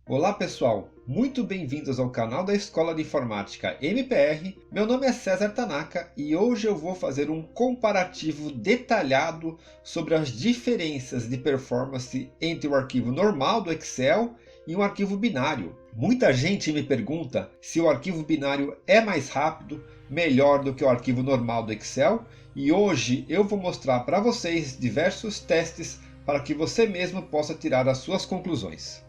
Olá pessoal, muito bem-vindos ao canal da Escola de Informática MPR. Meu nome é César Tanaka e hoje eu vou fazer um comparativo detalhado sobre as diferenças de performance entre o arquivo normal do Excel e um arquivo binário. Muita gente me pergunta se o arquivo binário é mais rápido, melhor do que o arquivo normal do Excel, e hoje eu vou mostrar para vocês diversos testes para que você mesmo possa tirar as suas conclusões.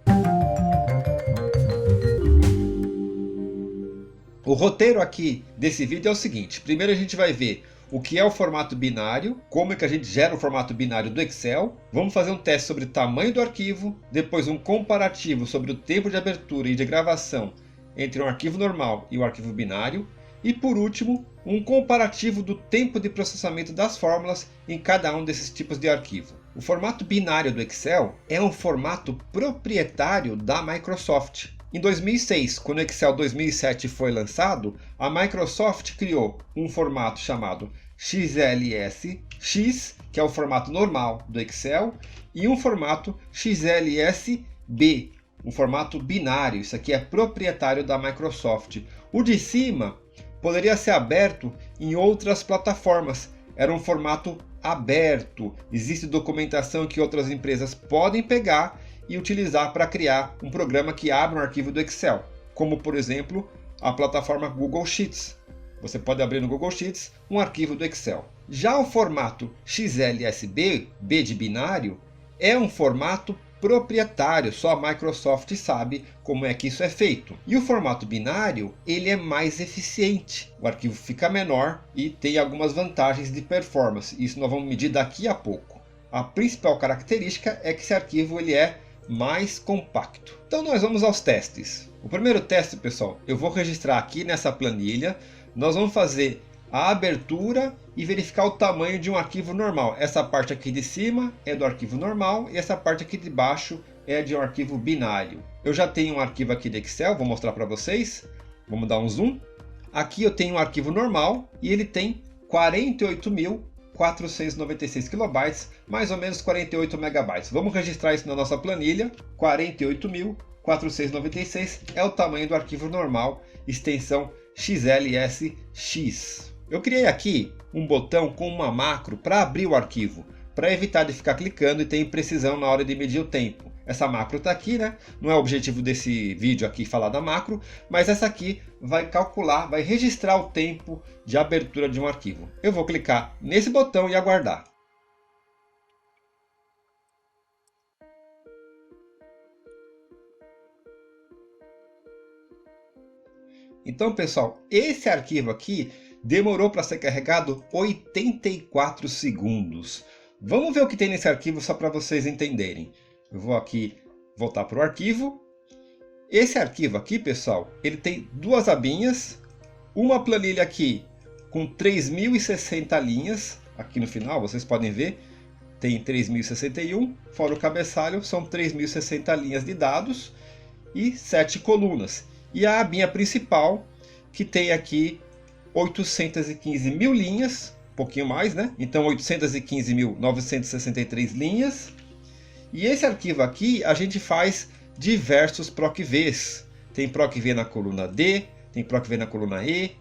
O roteiro aqui desse vídeo é o seguinte: primeiro a gente vai ver o que é o formato binário, como é que a gente gera o formato binário do Excel. Vamos fazer um teste sobre o tamanho do arquivo, depois um comparativo sobre o tempo de abertura e de gravação entre um arquivo normal e o arquivo binário. E por último, um comparativo do tempo de processamento das fórmulas em cada um desses tipos de arquivo. O formato binário do Excel é um formato proprietário da Microsoft. Em 2006, quando o Excel 2007 foi lançado, a Microsoft criou um formato chamado XLS-X, que é o formato normal do Excel, e um formato XLS-B, um formato binário. Isso aqui é proprietário da Microsoft. O de cima poderia ser aberto em outras plataformas. Era um formato aberto. Existe documentação que outras empresas podem pegar e utilizar para criar um programa que abre um arquivo do Excel, como por exemplo a plataforma Google Sheets. Você pode abrir no Google Sheets um arquivo do Excel. Já o formato XLSB, B de binário, é um formato proprietário, só a Microsoft sabe como é que isso é feito. E o formato binário, ele é mais eficiente. O arquivo fica menor e tem algumas vantagens de performance. Isso nós vamos medir daqui a pouco. A principal característica é que esse arquivo ele é mais compacto. Então nós vamos aos testes. O primeiro teste, pessoal, eu vou registrar aqui nessa planilha. Nós vamos fazer a abertura e verificar o tamanho de um arquivo normal. Essa parte aqui de cima é do arquivo normal e essa parte aqui de baixo é de um arquivo binário. Eu já tenho um arquivo aqui de Excel, vou mostrar para vocês. Vamos dar um zoom. Aqui eu tenho um arquivo normal e ele tem 48.496 kilobytes, mais ou menos 48 megabytes. Vamos registrar isso na nossa planilha. 48.496 é o tamanho do arquivo normal, extensão XLSX. Eu criei aqui um botão com uma macro para abrir o arquivo, para evitar de ficar clicando e ter imprecisão na hora de medir o tempo. Essa macro está aqui, né? Não é o objetivo desse vídeo aqui falar da macro, mas essa aqui vai calcular, vai registrar o tempo de abertura de um arquivo. Eu vou clicar nesse botão e aguardar. Então, pessoal, esse arquivo aqui demorou para ser carregado 84 segundos. Vamos ver o que tem nesse arquivo só para vocês entenderem. Eu vou aqui voltar para o arquivo. Esse arquivo aqui, pessoal, ele tem duas abinhas. Uma planilha aqui com 3060 linhas. Aqui no final, vocês podem ver, tem 3061. Fora o cabeçalho, são 3060 linhas de dados e 7 colunas. E a abinha principal, que tem aqui 815 mil linhas, um pouquinho mais, né? Então 815.963 linhas. E esse arquivo aqui a gente faz diversos PROC-Vs. Tem PROC-V na coluna D, tem PROC-V na coluna E,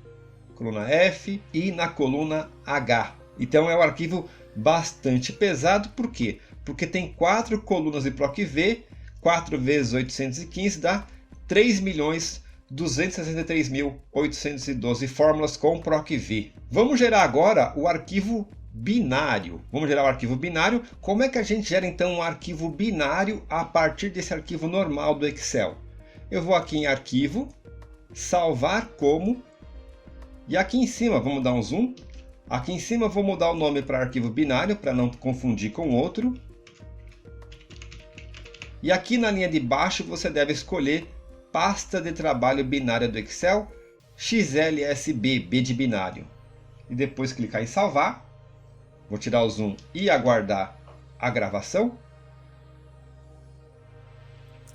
coluna F e na coluna H. Então é um arquivo bastante pesado. Por quê? Porque tem 4 colunas de PROC-V, 4 vezes 815 dá 3.263.812 fórmulas com PROC-V. Vamos gerar agora o arquivo binário. Vamos gerar o arquivo binário. Como é que a gente gera então um arquivo binário a partir desse arquivo normal do Excel? Eu vou aqui em arquivo, salvar como, e aqui em cima, vamos dar um zoom. Aqui em cima eu vou mudar o nome para arquivo binário, para não confundir com outro. E aqui na linha de baixo você deve escolher pasta de trabalho binária do Excel, XLSB, B de binário. E depois clicar em salvar. Vou tirar o zoom e aguardar a gravação.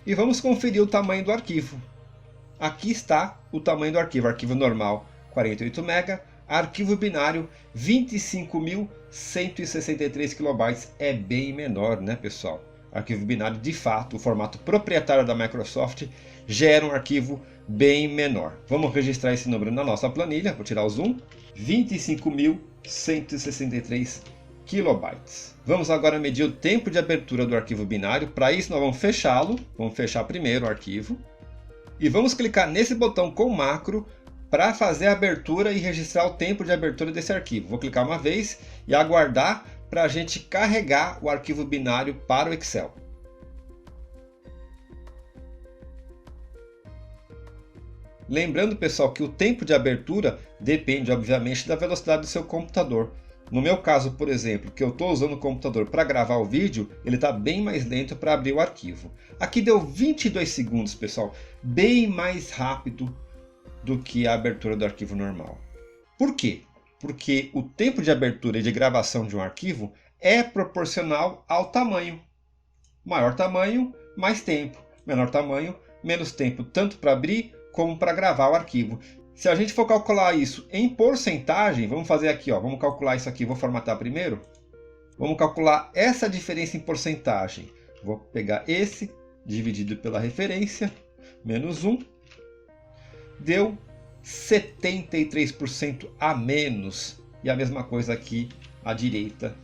E vamos conferir o tamanho do arquivo. Aqui está o tamanho do arquivo. Arquivo normal 48 MB, arquivo binário 25.163 kilobytes. É bem menor, né, pessoal? arquivo binário, de fato, o formato proprietário da Microsoft gera um arquivo bem menor. Vamos registrar esse número na nossa planilha, vou tirar o zoom, 25.163 kilobytes. Vamos agora medir o tempo de abertura do arquivo binário. Para isso nós vamos fechá-lo, vamos fechar primeiro o arquivo e vamos clicar nesse botão com macro para fazer a abertura e registrar o tempo de abertura desse arquivo. Vou clicar uma vez e aguardar para a gente carregar o arquivo binário para o Excel. Lembrando, pessoal, que o tempo de abertura depende, obviamente, da velocidade do seu computador. No meu caso, por exemplo, que eu estou usando o computador para gravar o vídeo, ele está bem mais lento para abrir o arquivo. Aqui deu 22 segundos, pessoal, bem mais rápido do que a abertura do arquivo normal. Por quê? Porque o tempo de abertura e de gravação de um arquivo é proporcional ao tamanho. Maior tamanho, mais tempo. Menor tamanho, menos tempo, tanto para abrir como para gravar o arquivo. Se a gente for calcular isso em porcentagem, vamos fazer aqui, ó, vamos calcular isso aqui, vou formatar primeiro. Vamos calcular essa diferença em porcentagem. Vou pegar esse, dividido pela referência, menos 1. Deu 73% a menos. E a mesma coisa aqui à direita.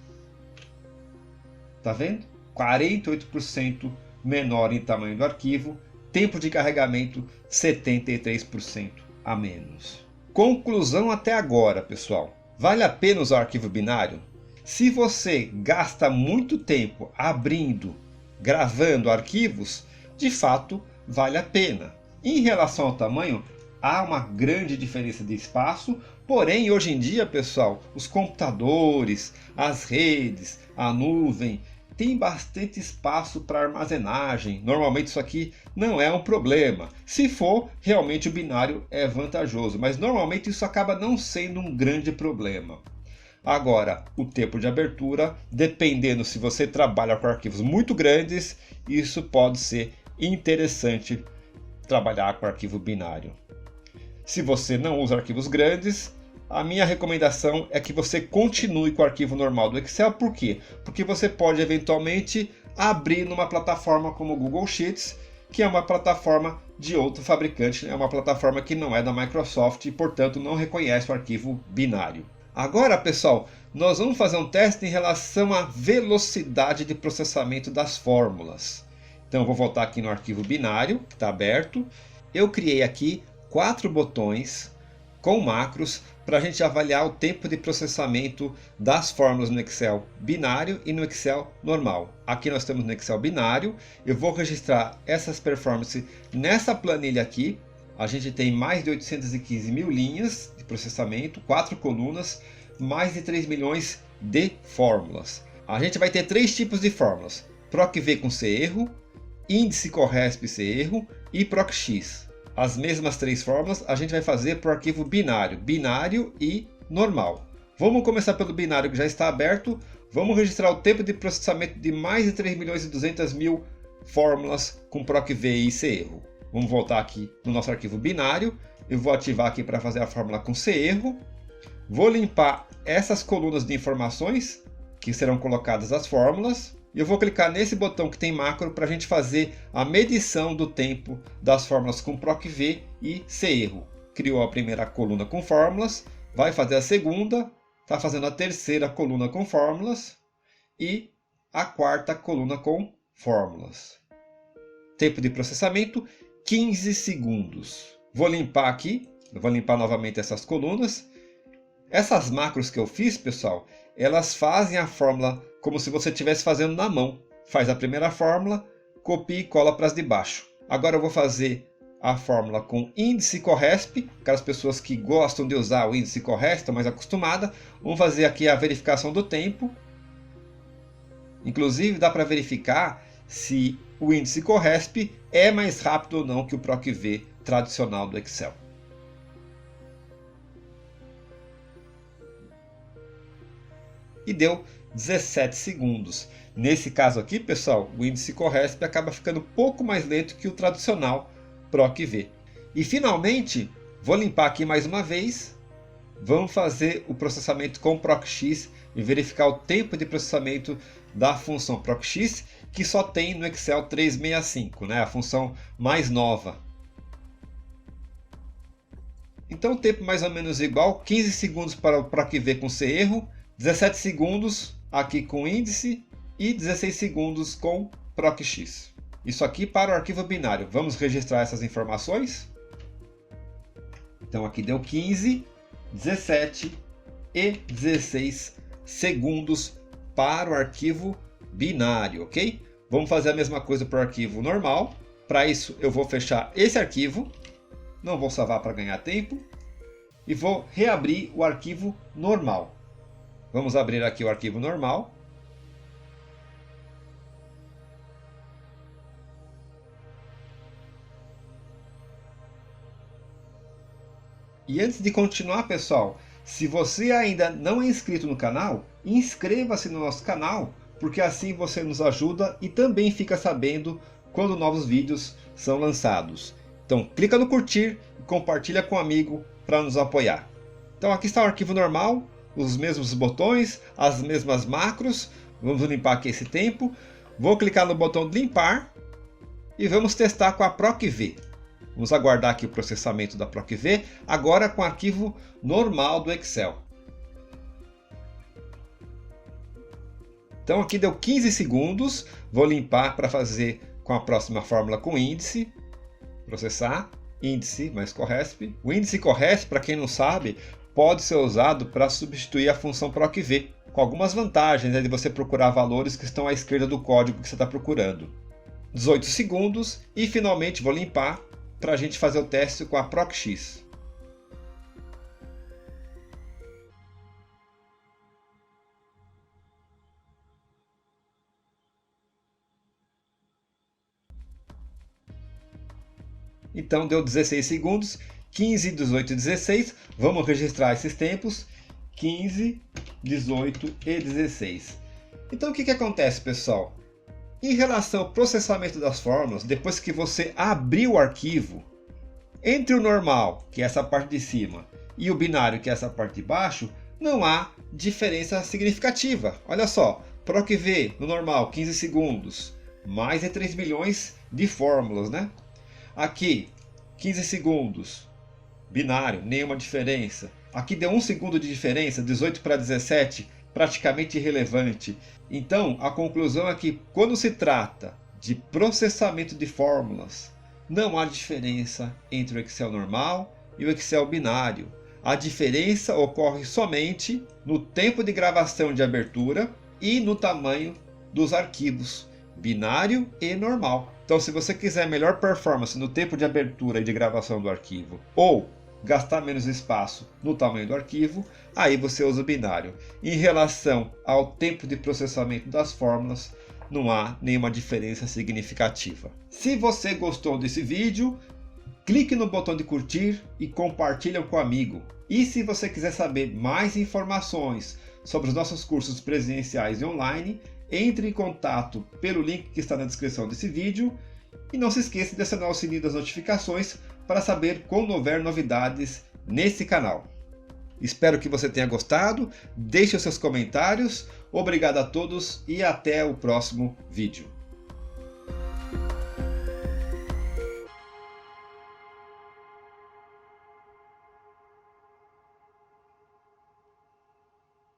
Tá vendo? 48% menor em tamanho do arquivo. Tempo de carregamento 73% a menos. Conclusão até agora, pessoal. Vale a pena usar o arquivo binário? Se você gasta muito tempo abrindo, gravando arquivos, de fato vale a pena. Em relação ao tamanho, há uma grande diferença de espaço, porém hoje em dia, pessoal, os computadores, as redes, a nuvem, tem bastante espaço para armazenagem. Normalmente isso aqui não é um problema. Se for, realmente o binário é vantajoso, mas normalmente isso acaba não sendo um grande problema. Agora, o tempo de abertura, dependendo se você trabalha com arquivos muito grandes, isso pode ser interessante trabalhar com arquivo binário. Se você não usa arquivos grandes, a minha recomendação é que você continue com o arquivo normal do Excel. Por quê? Porque você pode eventualmente abrir numa plataforma como o Google Sheets, que é uma plataforma de outro fabricante, é uma plataforma que não é da Microsoft e, portanto, não reconhece o arquivo binário. Agora, pessoal, nós vamos fazer um teste em relação à velocidade de processamento das fórmulas. Então, eu vou voltar aqui no arquivo binário, que está aberto. Eu criei aqui 4 botões com macros para a gente avaliar o tempo de processamento das fórmulas no Excel binário e no Excel normal. Aqui nós temos no Excel binário. Eu vou registrar essas performances nessa planilha aqui. A gente tem mais de 815 mil linhas de processamento, 4 colunas, mais de 3 milhões de fórmulas. A gente vai ter 3 tipos de fórmulas: PROC-V com C-erro, índice CORRESP C-erro e PROC-X. As mesmas 3 fórmulas a gente vai fazer para o arquivo binário, binário e normal. Vamos começar pelo binário que já está aberto. Vamos registrar o tempo de processamento de mais de 3 milhões e 200 mil fórmulas com PROC-V e C-erro. Vamos voltar aqui no nosso arquivo binário. Eu vou ativar aqui para fazer a fórmula com C-erro. Vou limpar essas colunas de informações que serão colocadas as fórmulas. E eu vou clicar nesse botão que tem macro para a gente fazer a medição do tempo das fórmulas com PROC-V e C-erro. Criou a primeira coluna com fórmulas, vai fazer a segunda, está fazendo a terceira coluna com fórmulas e a quarta coluna com fórmulas. Tempo de processamento 15 segundos. Vou limpar aqui, eu vou limpar novamente essas colunas. Essas macros que eu fiz, pessoal, elas fazem a fórmula como se você estivesse fazendo na mão. Faz a primeira fórmula, copia e cola para as de baixo. Agora eu vou fazer a fórmula com índice CORRESP. Aquelas pessoas que gostam de usar o índice CORRESP, estão mais acostumadas. Vamos fazer aqui a verificação do tempo. Inclusive dá para verificar se o índice CORRESP é mais rápido ou não que o PROC-V tradicional do Excel. E deu 17 segundos. Nesse caso aqui, pessoal, o índice CORRESP acaba ficando um pouco mais lento que o tradicional PROC-V. E finalmente, vou limpar aqui mais uma vez. Vamos fazer o processamento com PROC-X e verificar o tempo de processamento da função PROC-X. que só tem no Excel 365, né? A função mais nova. Então o tempo mais ou menos igual, 15 segundos para o PROC-V com C-erro, 17 segundos aqui com índice e 16 segundos com PROC-X. Isso aqui para o arquivo binário. Vamos registrar essas informações? Então aqui deu 15, 17 e 16 segundos para o arquivo binário, ok? Vamos fazer a mesma coisa para o arquivo normal. Para isso eu vou fechar esse arquivo. Não vou salvar para ganhar tempo. E vou reabrir o arquivo normal. Vamos abrir aqui o arquivo normal. E antes de continuar, pessoal, se você ainda não é inscrito no canal, inscreva-se no nosso canal, porque assim você nos ajuda e também fica sabendo quando novos vídeos são lançados. Então clica no curtir e compartilha com um amigo para nos apoiar. Então aqui está o arquivo normal, os mesmos botões, as mesmas macros. Vamos limpar aqui esse tempo. Vou clicar no botão de limpar e vamos testar com a PROC-V. Vamos aguardar aqui o processamento da PROC-V, agora com o arquivo normal do Excel. Então aqui deu 15 segundos, vou limpar para fazer com a próxima fórmula com índice. Processar, índice mais corresp. O índice corresp, para quem não sabe, pode ser usado para substituir a função PROC-V, com algumas vantagens, né, de você procurar valores que estão à esquerda do código que você está procurando. 18 segundos e finalmente vou limpar para a gente fazer o teste com a PROC-X. Então deu 16 segundos, 15, 18 e 16. Vamos registrar esses tempos, 15, 18 e 16. Então o que acontece, pessoal? Em relação ao processamento das fórmulas, depois que você abrir o arquivo, entre o normal, que é essa parte de cima, e o binário, que é essa parte de baixo, não há diferença significativa. Olha só, PROC-V no normal, 15 segundos, mais de 3 milhões de fórmulas, né? Aqui, 15 segundos, binário, nenhuma diferença. Aqui deu 1 segundo de diferença, 18 para 17, praticamente irrelevante. Então, a conclusão é que quando se trata de processamento de fórmulas, não há diferença entre o Excel normal e o Excel binário. A diferença ocorre somente no tempo de gravação de abertura e no tamanho dos arquivos, binário e normal. Então, se você quiser melhor performance no tempo de abertura e de gravação do arquivo, ou gastar menos espaço no tamanho do arquivo, aí você usa o binário. Em relação ao tempo de processamento das fórmulas, não há nenhuma diferença significativa. Se você gostou desse vídeo, clique no botão de curtir e compartilhe com um amigo. E se você quiser saber mais informações sobre os nossos cursos presenciais e online, entre em contato pelo link que está na descrição desse vídeo. E não se esqueça de acionar o sininho das notificações para saber quando houver novidades nesse canal. Espero que você tenha gostado, deixe os seus comentários, obrigado a todos e até o próximo vídeo.